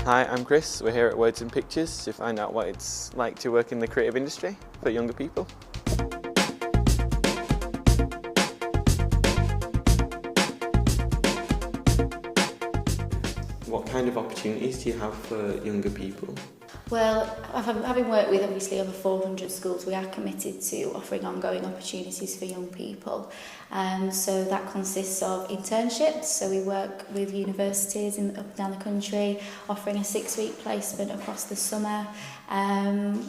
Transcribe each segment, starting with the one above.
Hi, I'm Chris. We're here at Words and Pictures to find out what it's like to work in the creative industry for younger people. What kind of opportunities do you have for younger people? Well, having worked with obviously over 400 schools, we are committed to offering ongoing opportunities for young people. So that consists of internships. So we work with universities up and down the country, offering a 6-week placement across the summer.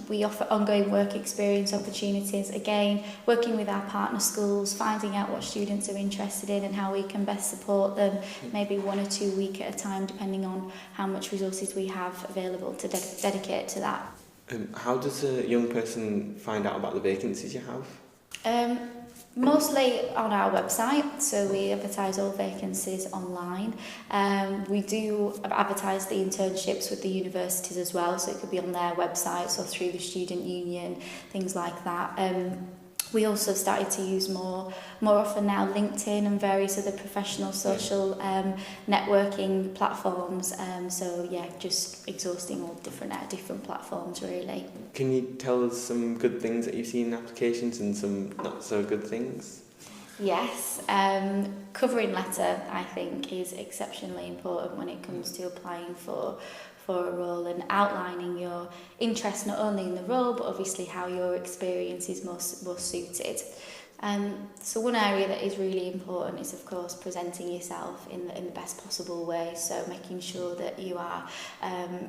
We offer ongoing work experience opportunities, again, working with our partner schools, finding out what students are interested in and how we can best support them, maybe 1 or 2 weeks at a time, depending on how much resources we have available to dedicate to that. How does a young person find out about the vacancies you have? Mostly on our website, so we advertise all vacancies online. We do advertise the internships with the universities as well, so it could be on their websites or through the student union, things like that. We also started to use more often now LinkedIn and various other professional social networking platforms. So yeah, just exhausting all different platforms really. Can you tell us some good things that you've seen in applications and some not so good things? Yes, covering letter I think is exceptionally important when it comes to applying for a role and outlining your interest not only in the role but obviously how your experience is most suited. So one area that is really important is of course presenting yourself in the best possible way, so making sure that you are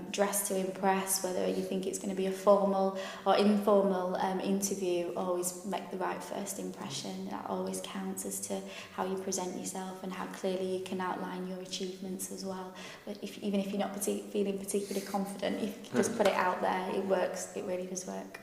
dressed to impress, whether you think it's going to be a formal or informal interview. Always make the right first impression. That always counts as to how you present yourself and how clearly you can outline your achievements as well. But even if you're not feeling particularly confident, if you just put it out there, it works. It really does work.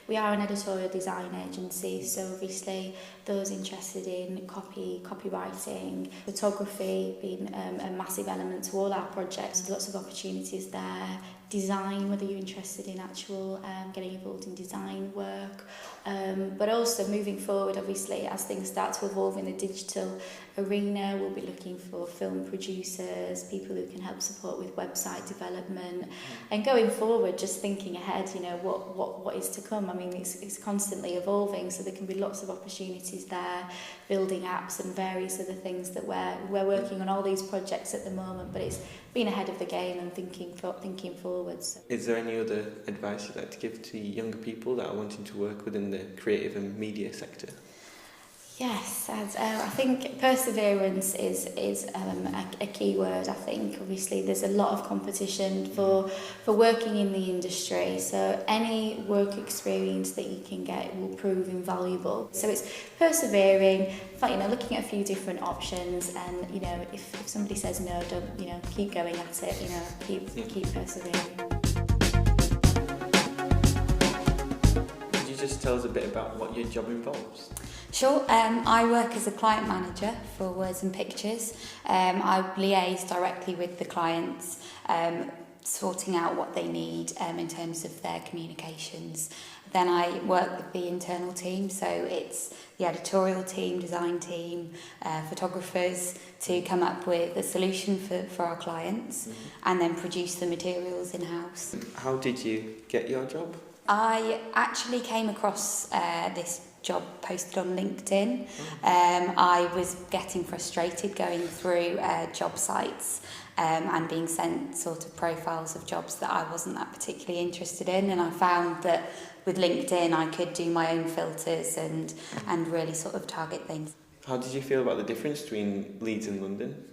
We are an editorial design agency, so obviously those interested in copywriting, photography being a massive element to all our projects. Lots of opportunities there. Design, whether you're interested in actual getting involved in design work, but also moving forward, obviously, as things start to evolve in the digital arena, we'll be looking for film producers, people who can help support with website development, and going forward, just thinking ahead, you know, what is to come. I mean, it's constantly evolving, so there can be lots of opportunities there, building apps and various other things that we're working on all these projects at the moment, but it's being ahead of the game and thinking forwards. Is there any other advice you'd like to give to younger people that are wanting to work within the creative and media sector? Yes, I think perseverance is a key word. I think obviously there's a lot of competition for working in the industry, so any work experience that you can get will prove invaluable. So it's persevering, looking at a few different options, and if somebody says no, don't keep going at it. Keep persevering. Could you just tell us a bit about what your job involves? Sure. I work as a client manager for Words and Pictures. I liaise directly with the clients, sorting out what they need in terms of their communications. Then I work with the internal team, so it's the editorial team, design team, photographers, to come up with a solution for our clients, and then produce the materials in-house. How did you get your job? I actually came across this job posted on LinkedIn. I was getting frustrated going through job sites and being sent sort of profiles of jobs that I wasn't that particularly interested in, and I found that with LinkedIn I could do my own filters and really sort of target things. How did you feel about the difference between Leeds and London?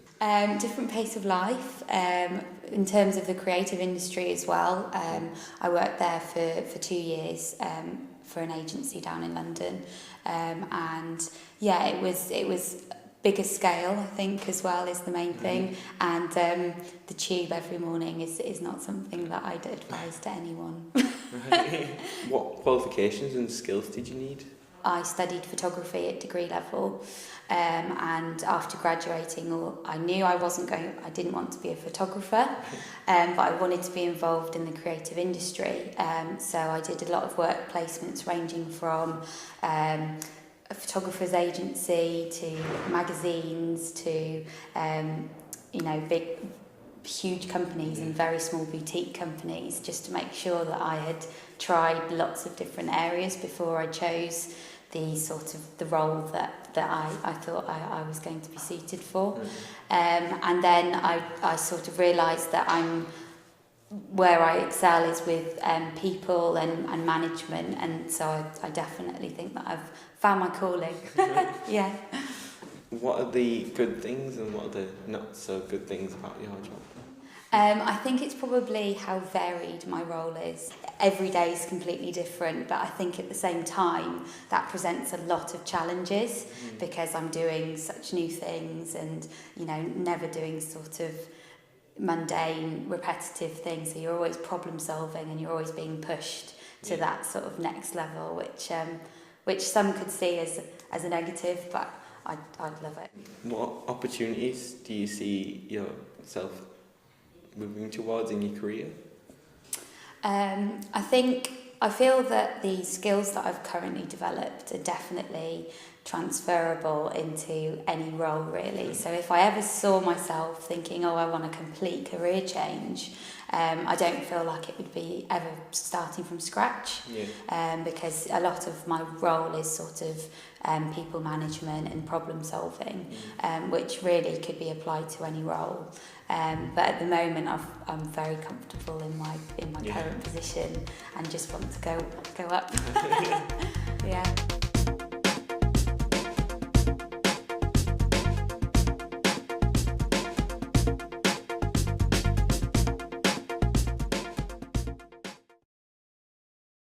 Different pace of life in terms of the creative industry as well. I worked there for 2 years for an agency down in London, and yeah, it was bigger scale, I think, as well, is the main thing, and the tube every morning is not something that I'd advise to anyone. Right. What qualifications and skills did you need? I studied photography at degree level, and after graduating, I knew I didn't want to be a photographer, but I wanted to be involved in the creative industry. So I did a lot of work placements ranging from a photographer's agency to magazines to, huge companies and very small boutique companies, just to make sure that I had tried lots of different areas before I chose the role that I thought I was going to be suited for. And then I sort of realised that where I excel is with people and management, and so I definitely think that I've found my calling. Yeah. What are the good things and what are the not so good things about your job? I think it's probably how varied my role is. Every day is completely different, but I think at the same time that presents a lot of challenges because I'm doing such new things and, you know, never doing sort of mundane, repetitive things. So you're always problem solving and you're always being pushed to that sort of next level, which some could see as a negative, but I'd love it. What opportunities do you see yourself moving towards in your career? I feel that the skills that I've currently developed are definitely transferable into any role, really. So if I ever saw myself thinking, I want a complete career change, I don't feel like it would be ever starting from scratch, because a lot of my role is sort of people management and problem solving, which really could be applied to any role. But at the moment, I'm very comfortable in my current position and just want to go up. Yeah.